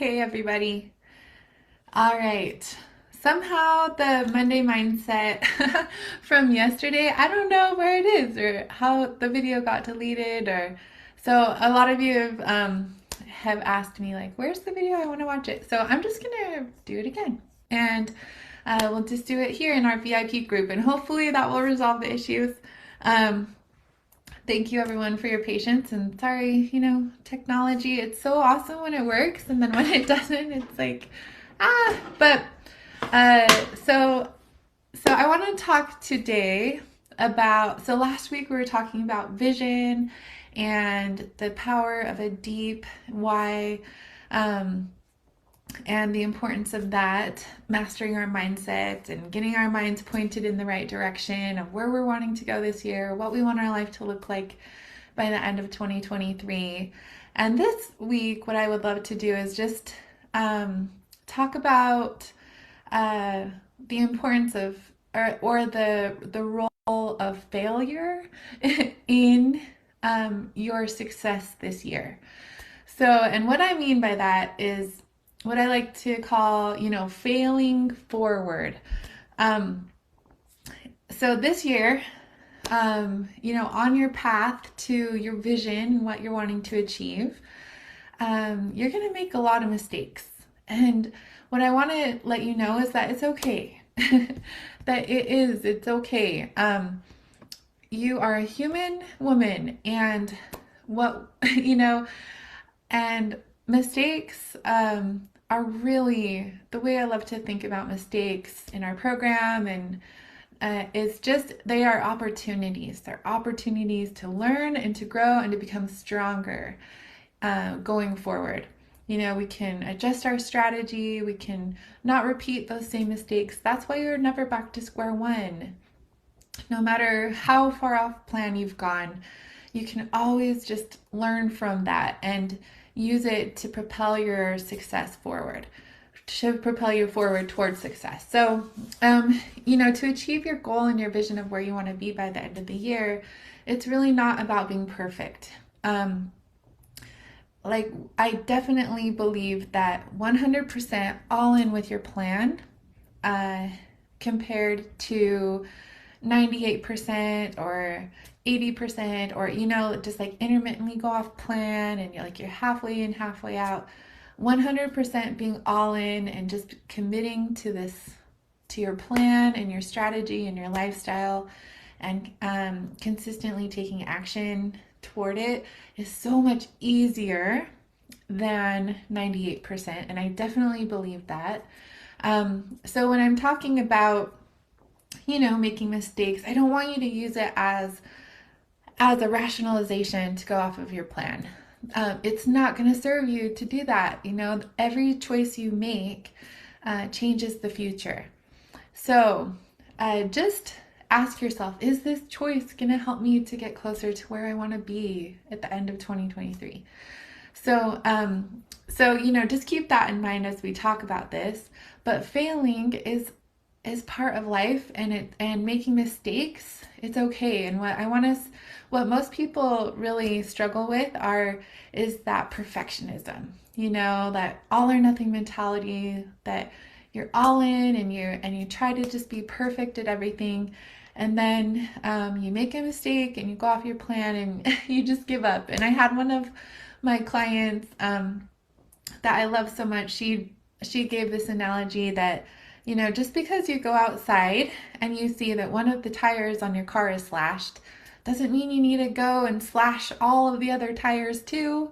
Hey everybody. All right. Somehow the Monday mindset from yesterday, I don't know where it is or how the video got deleted or so a lot of you have asked me like, where's the video? I want to watch it. So I'm just gonna do it again. And we'll just do it here in our VIP group and hopefully that will resolve the issues. Um, Thank you everyone for your patience and sorry, technology, it's so awesome when it works and then when it doesn't, it's like, but uh, so so I want to talk today about, so last week we were talking about vision and the power of a deep why, um, and the importance of that, mastering our mindset and getting our minds pointed in the right direction of where we're wanting to go this year, what we want our life to look like by the end of 2023. And this week, what I would love to do is just talk about uh, the importance of, or the role of failure in your success this year. So, and what I mean by that is what I like to call, failing forward. Um, so this year, on your path to your vision, what you're wanting to achieve, you're going to make a lot of mistakes. And what I want to let you know is that it's okay. It's okay. You are a human woman, and what, and mistakes are really the way I love to think about mistakes in our program, and is just they are opportunities. They're opportunities to learn and to grow and to become stronger going forward. We can adjust our strategy, we can not repeat those same mistakes. That's why you're never back to square one. No matter how far off plan you've gone, you can always just learn from that and use it to propel your success forward, to propel you forward towards success. So, to achieve your goal and your vision of where you want to be by the end of the year, it's really not about being perfect. Like, I definitely believe that 100% all in with your plan uh, compared to 98% or 80% or just like intermittently go off plan and you're halfway in, halfway out. 100% being all in and just committing to this, to your plan and your strategy and your lifestyle, and consistently taking action toward it is so much easier than 98%. And I definitely believe that. So when I'm talking about making mistakes, I don't want you to use it as a rationalization to go off of your plan. It's not going to serve you to do that. Every choice you make changes the future. So just ask yourself, is this choice going to help me to get closer to where I want to be at the end of 2023? So just keep that in mind as we talk about this. But failing is part of life, and making mistakes, it's okay. And what most people really struggle with is that perfectionism, that all or nothing mentality, that you're all in and you try to just be perfect at everything, and then you make a mistake and you go off your plan and you just give up. And I had one of my clients that I love so much. She gave this analogy that just because you go outside and you see that one of the tires on your car is slashed doesn't mean you need to go and slash all of the other tires too.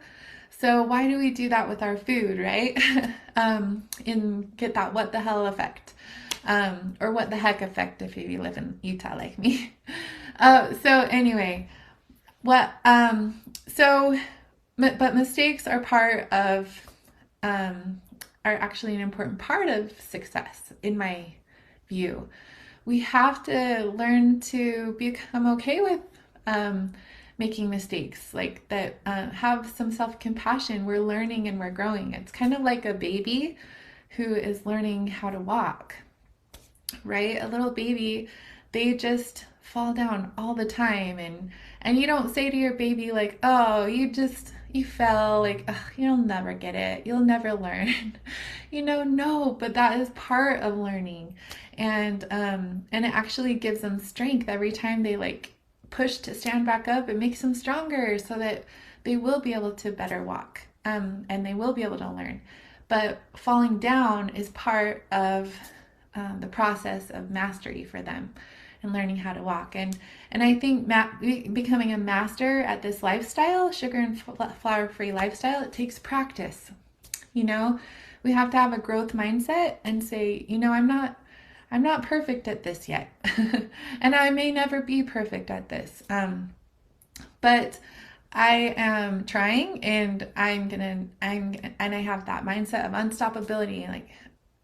So why do we do that with our food, right? And get that what the hell effect, or what the heck effect if you live in Utah like me. So anyway, what so but mistakes are part of are actually an important part of success in my view. We have to learn to become okay with making mistakes, like that, have some self-compassion. We're learning and we're growing. It's kind of like a baby who is learning how to walk, right? A little baby, they just fall down all the time, and you don't say to your baby like, oh, you fell, like, ugh, you'll never get it, you'll never learn. No, but that is part of learning. And it actually gives them strength every time they like push to stand back up. It makes them stronger so that they will be able to better walk, and they will be able to learn. But falling down is part of the process of mastery for them and learning how to walk. And I think becoming a master at this lifestyle, sugar and flour free lifestyle, it takes practice. You know, we have to have a growth mindset and say, I'm not perfect at this yet. And I may never be perfect at this. But I am trying, and and I have that mindset of unstoppability. Like,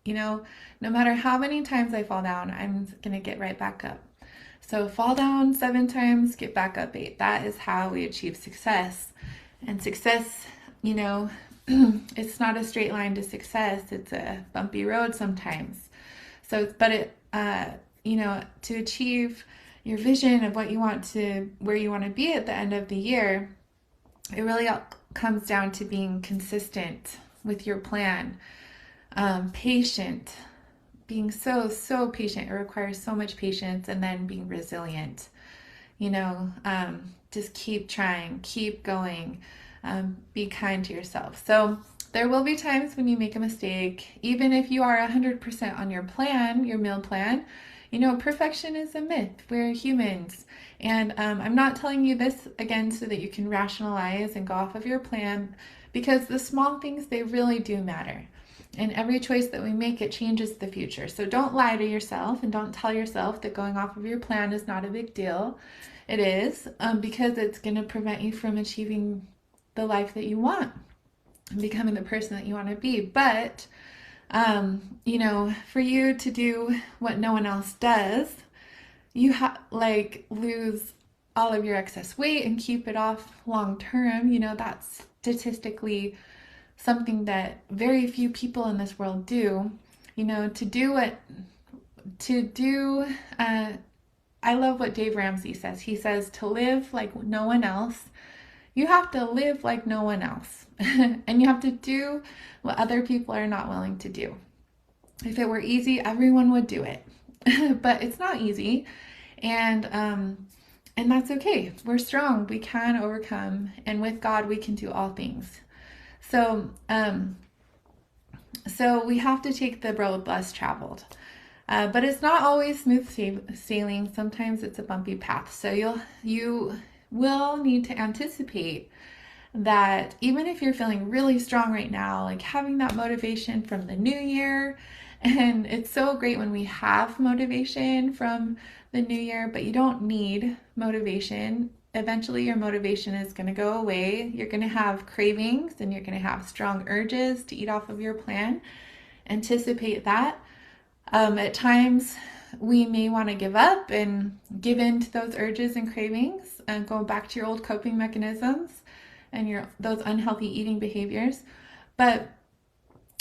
no matter how many times I fall down, I'm gonna get right back up. So fall down 7 times, get back up 8. That is how we achieve success. And success, it's not a straight line to success. It's a bumpy road sometimes. So, but to achieve your vision of where you want to be at the end of the year, it really comes down to being consistent with your plan, patient, being so patient. It requires so much patience, and then being resilient. Just keep trying, keep going, be kind to yourself. So there will be times when you make a mistake, even if you are 100% on your plan, your meal plan. Perfection is a myth. We're humans. And I'm not telling you this again so that you can rationalize and go off of your plan, because the small things, they really do matter. And every choice that we make, it changes the future. So don't lie to yourself, and don't tell yourself that going off of your plan is not a big deal. It is, because it's going to prevent you from achieving the life that you want and becoming the person that you want to be. But for you to do what no one else does, you lose all of your excess weight and keep it off long term. That's statistically something that very few people in this world do. I love what Dave Ramsey says. He says to live like no one else, you have to live like no one else. And you have to do what other people are not willing to do. If it were easy, everyone would do it. But it's not easy. And that's okay. We're strong. We can overcome. And with God, we can do all things. So we have to take the road less traveled. But it's not always smooth sailing. Sometimes it's a bumpy path. So you will need to anticipate that even if you're feeling really strong right now, like having that motivation from the new year, and it's so great when we have motivation from the new year, but you don't need motivation. Eventually your motivation is going to go away. You're going to have cravings, and you're going to have strong urges to eat off of your plan. Anticipate that. At times we may want to give up and give in to those urges and cravings and go back to your old coping mechanisms and those unhealthy eating behaviors. But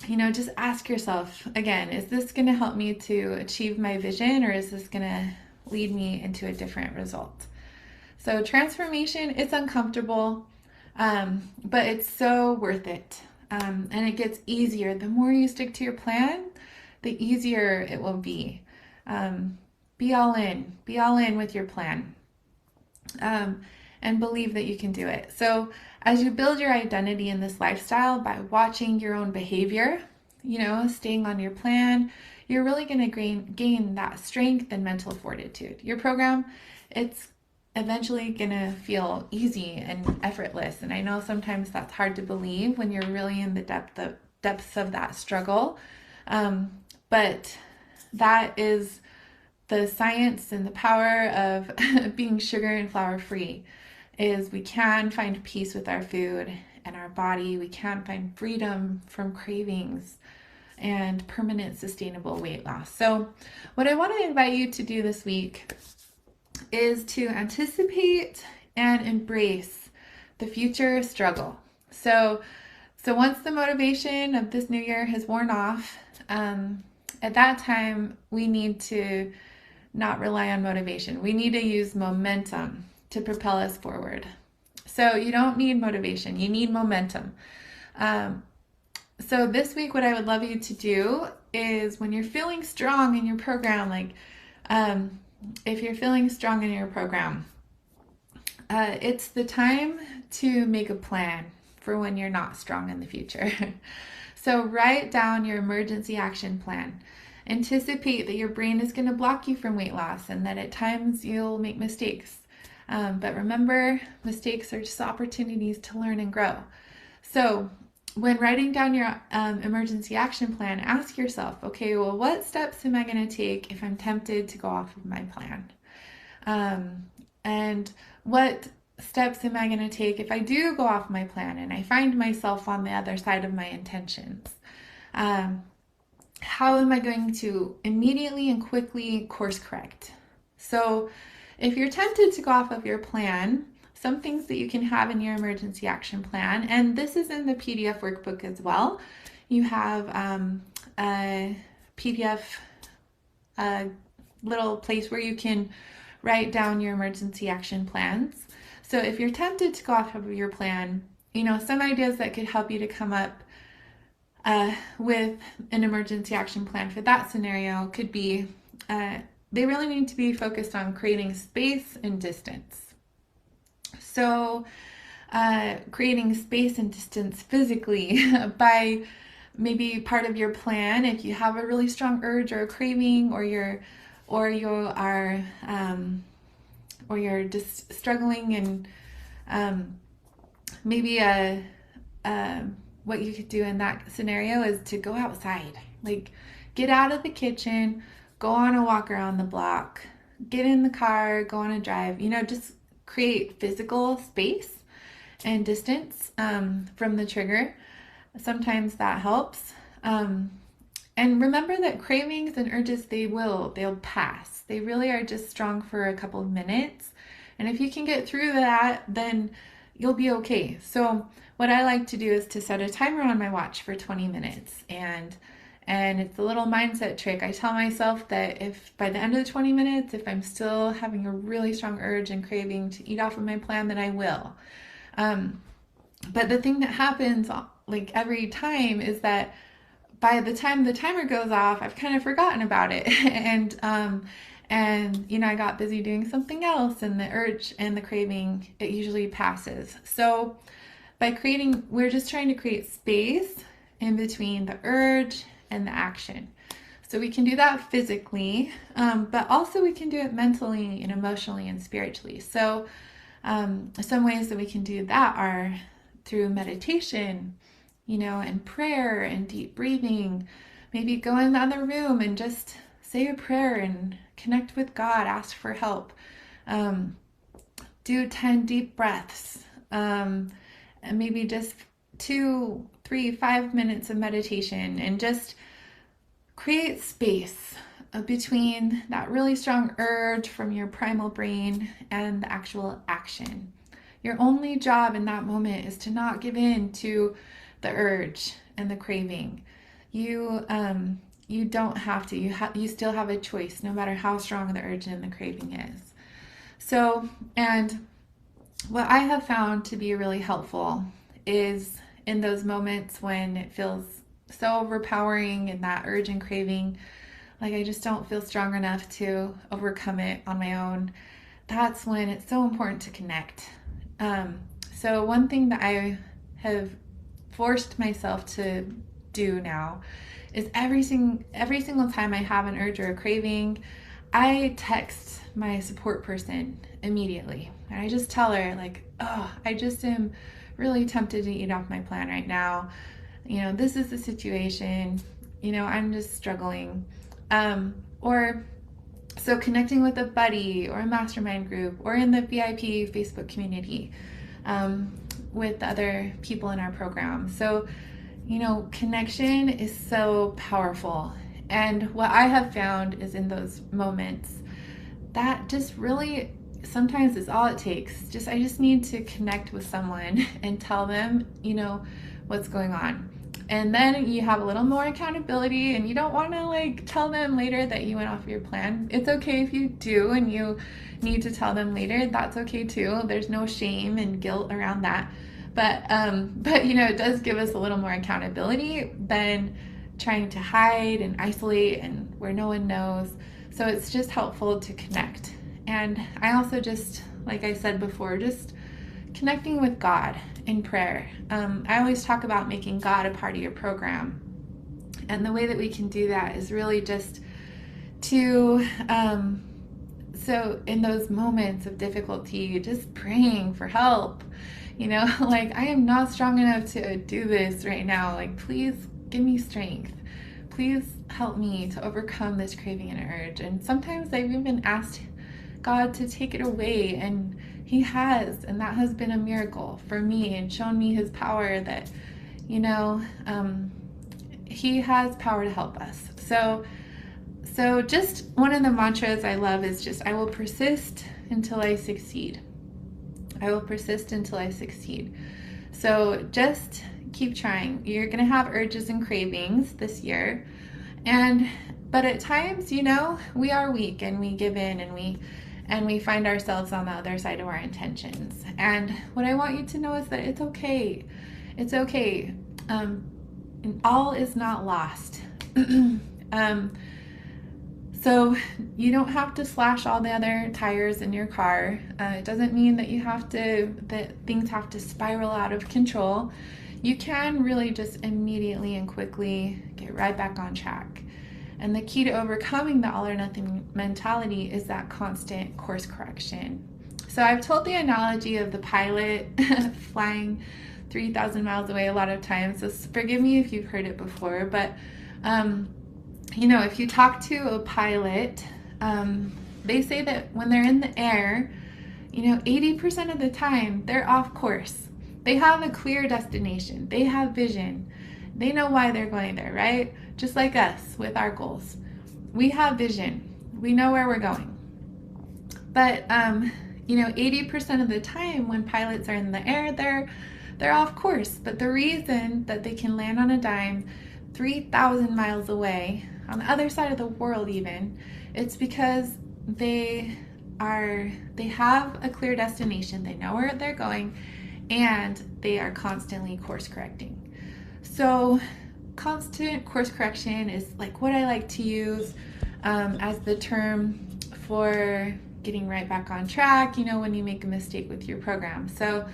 just ask yourself again, is this going to help me to achieve my vision, or is this going to lead me into a different result? So transformation, it's uncomfortable, but it's so worth it. And it gets easier. The more you stick to your plan, the easier it will be. Be all in with your plan, and believe that you can do it. So as you build your identity in this lifestyle by watching your own behavior, staying on your plan, you're really going to gain that strength and mental fortitude. Your program, it's eventually going to feel easy and effortless. And I know sometimes that's hard to believe when you're really in the depths of that struggle. But that is the science and the power of being sugar and flour free, is we can find peace with our food and our body. We can find freedom from cravings and permanent sustainable weight loss. So what I want to invite you to do this week is to anticipate and embrace the future struggle. So once the motivation of this new year has worn off, at that time, we need to not rely on motivation. We need to use momentum to propel us forward. So you don't need motivation, you need momentum. Um, so this week, what I would love you to do is when you're feeling strong in your program, like um, if you're feeling strong in your program, it's the time to make a plan for when you're not strong in the future. So write down your emergency action plan. Anticipate that your brain is going to block you from weight loss and that at times you'll make mistakes. But remember, mistakes are just opportunities to learn and grow. So when writing down your emergency action plan, ask yourself, okay, well, what steps am I going to take if I'm tempted to go off of my plan? And what steps am I going to take if I do go off my plan and I find myself on the other side of my intentions? How am I going to immediately and quickly course correct? So if you're tempted to go off of your plan, some things that you can have in your emergency action plan, and this is in the PDF workbook as well. You have a PDF little place where you can write down your emergency action plans. So if you're tempted to go off of your plan, some ideas that could help you to come up with an emergency action plan for that scenario could be they really need to be focused on creating space and distance. So creating space and distance physically by maybe part of your plan, if you have a really strong urge or a craving, or you're just struggling, and maybe what you could do in that scenario is to go outside, like get out of the kitchen, go on a walk around the block, get in the car, go on a drive, just create physical space and distance from the trigger. Sometimes that helps. And remember that cravings and urges, they'll pass. They really are just strong for a couple of minutes. And if you can get through that, then you'll be okay. So what I like to do is to set a timer on my watch for 20 minutes. And it's a little mindset trick. I tell myself that if by the end of the 20 minutes, if I'm still having a really strong urge and craving to eat off of my plan, then I will. But the thing that happens like every time is that by the time the timer goes off, I've kind of forgotten about it. and I got busy doing something else, and the urge and the craving, it usually passes. So we're just trying to create space in between the urge and the action. So we can do that physically, but also we can do it mentally and emotionally and spiritually. So some ways that we can do that are through meditation, and prayer and deep breathing. Maybe go in the other room and just say a prayer and connect with God, ask for help. Do 10 deep breaths, and maybe just 2, 3, 5 minutes of meditation, and just create space between that really strong urge from your primal brain and the actual action. Your only job in that moment is to not give in to the urge and the craving. You don't have to. You still have a choice, no matter how strong the urge and the craving is. So, and what I have found to be really helpful is in those moments when it feels so overpowering and that urge and craving, like I just don't feel strong enough to overcome it on my own. That's when it's so important to connect. So one thing that I have forced myself to do now is every single time I have an urge or a craving, I text my support person immediately. And I just tell her, like, oh, I just am really tempted to eat off my plan right now. This is the situation. I'm just struggling. So connecting with a buddy or a mastermind group or in the VIP Facebook community with other people in our program. So, connection is so powerful. And what I have found is in those moments, that just really sometimes is all it takes. I just need to connect with someone and tell them, what's going on. And then you have a little more accountability, and you don't want to like tell them later that you went off your plan. It's okay if you do and you need to tell them later. That's okay too. There's no shame and guilt around that. But you know, it does give us a little more accountability than trying to hide and isolate and where no one knows. So it's just helpful to connect. And I also just, like I said before, just connecting with God in prayer. I always talk about making God a part of your program. And the way that we can do that is really just to, so in those moments of difficulty, just praying for help. You know, like, I am not strong enough to do this right now. Like, please give me strength. Please help me to overcome this craving and urge. And sometimes I've even asked God to take it away, and He has, and that has been a miracle for me and shown me His power that, you know, He has power to help us. So just one of the mantras I love is just, I will persist until I succeed. I will persist until I succeed. So just keep trying. You're going to have urges and cravings this year. But at times, you know, we are weak and we give in and we find ourselves on the other side of our intentions. And what I want you to know is that it's okay. It's okay. And all is not lost. So you don't have to slash all the other tires in your car. It doesn't mean that that things have to spiral out of control. You can really just immediately and quickly get right back on track. And the key to overcoming the all or nothing mentality is that constant course correction. So I've told the analogy of the pilot flying 3,000 miles away a lot of times. So forgive me if you've heard it before, but you know, if you talk to a pilot, they say that when they're in the air, you know, 80% of the time they're off course. They have a clear destination. They have vision. They know why they're going there, right? Just like us with our goals. We have vision. We know where we're going. But, you know, 80% of the time when pilots are in the air, they're off course. But the reason that they can land on a dime 3,000 miles away, on the other side of the world even, it's because they have a clear destination. They know where they're going, and they are constantly course correcting. So constant course correction is like what I like to use as the term for getting right back on track, you know, when you make a mistake with your program. So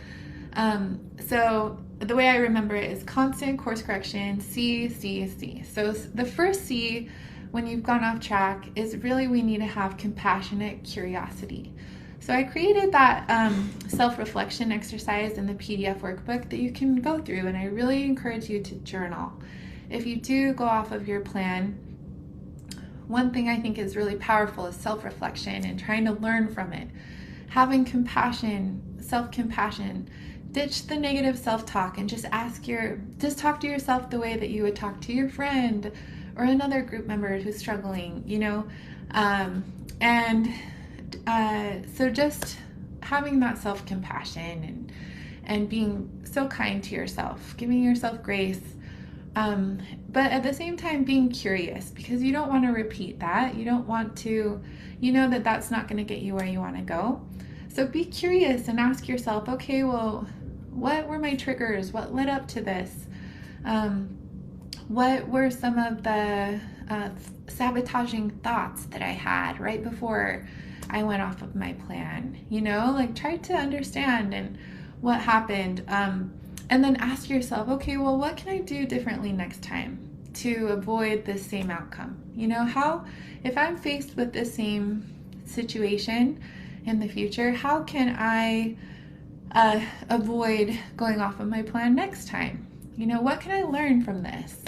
the way I remember it is constant course correction, C, C, C. So the first C, when you've gone off track, is really we need to have compassionate curiosity. So I created that self-reflection exercise in the PDF workbook that you can go through, and I really encourage you to journal. If you do go off of your plan, one thing I think is really powerful is self-reflection and trying to learn from it. Having compassion, self-compassion. Ditch the negative self-talk and just talk to yourself the way that you would talk to your friend or another group member who's struggling, you know. So just having that self-compassion and being so kind to yourself, giving yourself grace, but at the same time being curious, because you don't want to repeat that. You don't want to, you know, that's not going to get you where you want to go. So be curious and ask yourself, okay, well, what were my triggers? What led up to this? What were some of the sabotaging thoughts that I had right before I went off of my plan? You know, like try to understand and what happened. And then ask yourself, okay, well, what can I do differently next time to avoid this same outcome? You know, if I'm faced with the same situation in the future, how can I avoid going off of my plan next time? You know, what can I learn from this?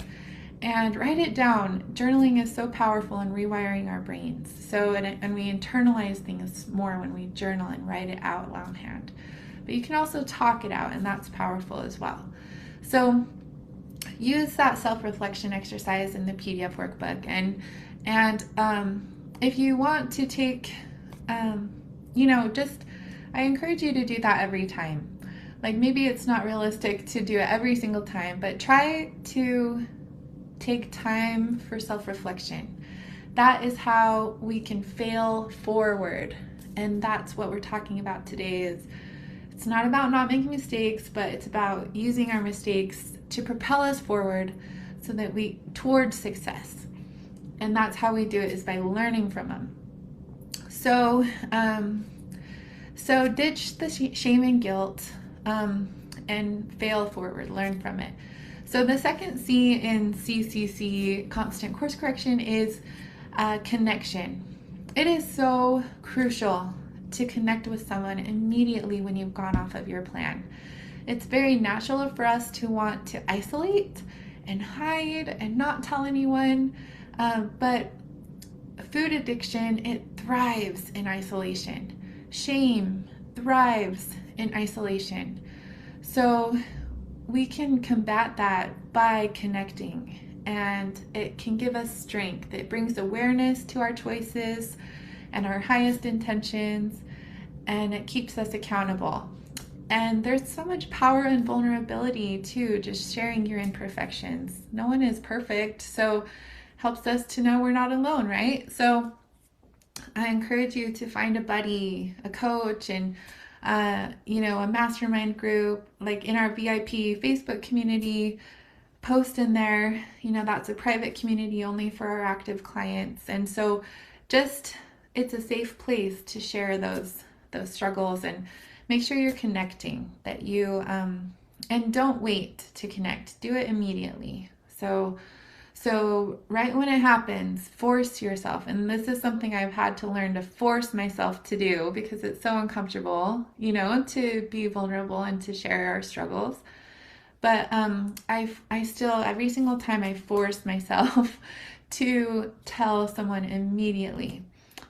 And write it down. Journaling is so powerful in rewiring our brains. And we internalize things more when we journal and write it out longhand. But you can also talk it out, and that's powerful as well. So use that self-reflection exercise in the PDF workbook. And if you want to take, you know, I encourage you to do that every time. Like maybe it's not realistic to do it every single time, but try to take time for self-reflection. That is how we can fail forward. And that's what we're talking about today is it's not about not making mistakes, but it's about using our mistakes to propel us forward so that we towards success. And that's how we do it is by learning from them. So, so ditch the shame and guilt and fail forward, learn from it. So the second C in CCC, constant course correction, is connection. It is so crucial to connect with someone immediately when you've gone off of your plan. It's very natural for us to want to isolate and hide and not tell anyone, but food addiction, it thrives in isolation. Shame thrives in isolation. So we can combat that by connecting, and it can give us strength. It brings awareness to our choices and our highest intentions, and it keeps us accountable. And there's so much power and vulnerability too, just sharing your imperfections. No one is perfect, so helps us to know we're not alone, right? So I encourage you to find a buddy, a coach, and a mastermind group, like in our VIP Facebook community. Post in there, that's a private community only for our active clients. And so just it's a safe place to share those struggles, and make sure you're connecting, that you and don't wait to connect. Do it immediately. So right when it happens, force yourself. And this is something I've had to learn to force myself to do because it's so uncomfortable, to be vulnerable and to share our struggles. But I still, every single time I force myself to tell someone immediately.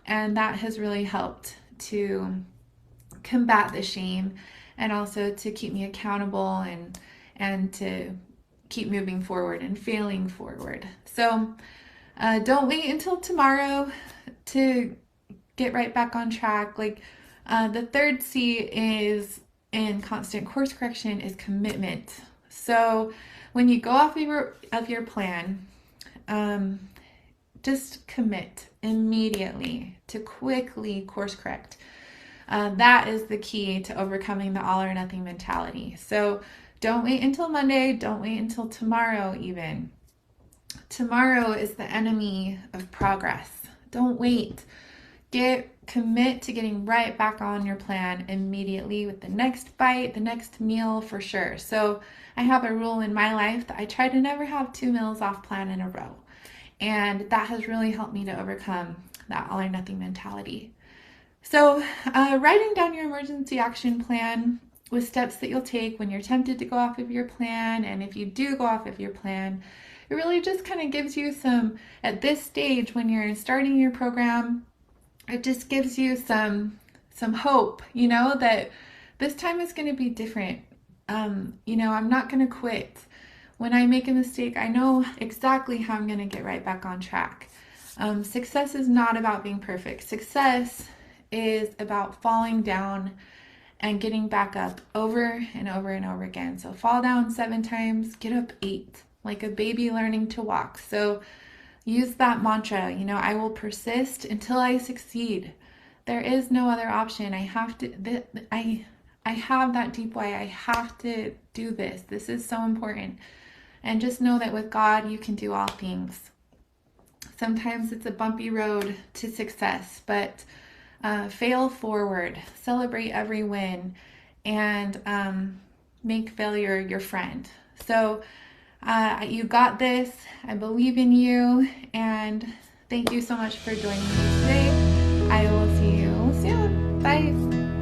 And that has really helped to combat the shame and also to keep me accountable and to keep moving forward and failing forward. So don't wait until tomorrow to get right back on track. Like the third C is in constant course correction is commitment. So when you go off of your plan, just commit immediately to quickly course correct. That is the key to overcoming the all or nothing mentality. So don't wait until Monday. Don't wait until tomorrow even. Tomorrow is the enemy of progress. Don't wait. Commit to getting right back on your plan immediately with the next bite, the next meal for sure. So I have a rule in my life that I try to never have 2 meals off plan in a row. And that has really helped me to overcome that all or nothing mentality. So writing down your emergency action plan with steps that you'll take when you're tempted to go off of your plan, and if you do go off of your plan, it really just kind of gives you some, at this stage when you're starting your program, it just gives you some hope, that this time is going to be different. I'm not going to quit. When I make a mistake, I know exactly how I'm going to get right back on track. Success is not about being perfect. Success is about falling down and getting back up over and over and over again. So fall down 7 times, get up 8, like a baby learning to walk. So use that mantra, I will persist until I succeed. There is no other option. I have to, I have that deep why. I have to do this. This is so important. And just know that with God, you can do all things. Sometimes it's a bumpy road to success, but fail forward, celebrate every win, and make failure your friend. So you got this. I believe in you, and thank you so much for joining me today. I will see you soon. Bye.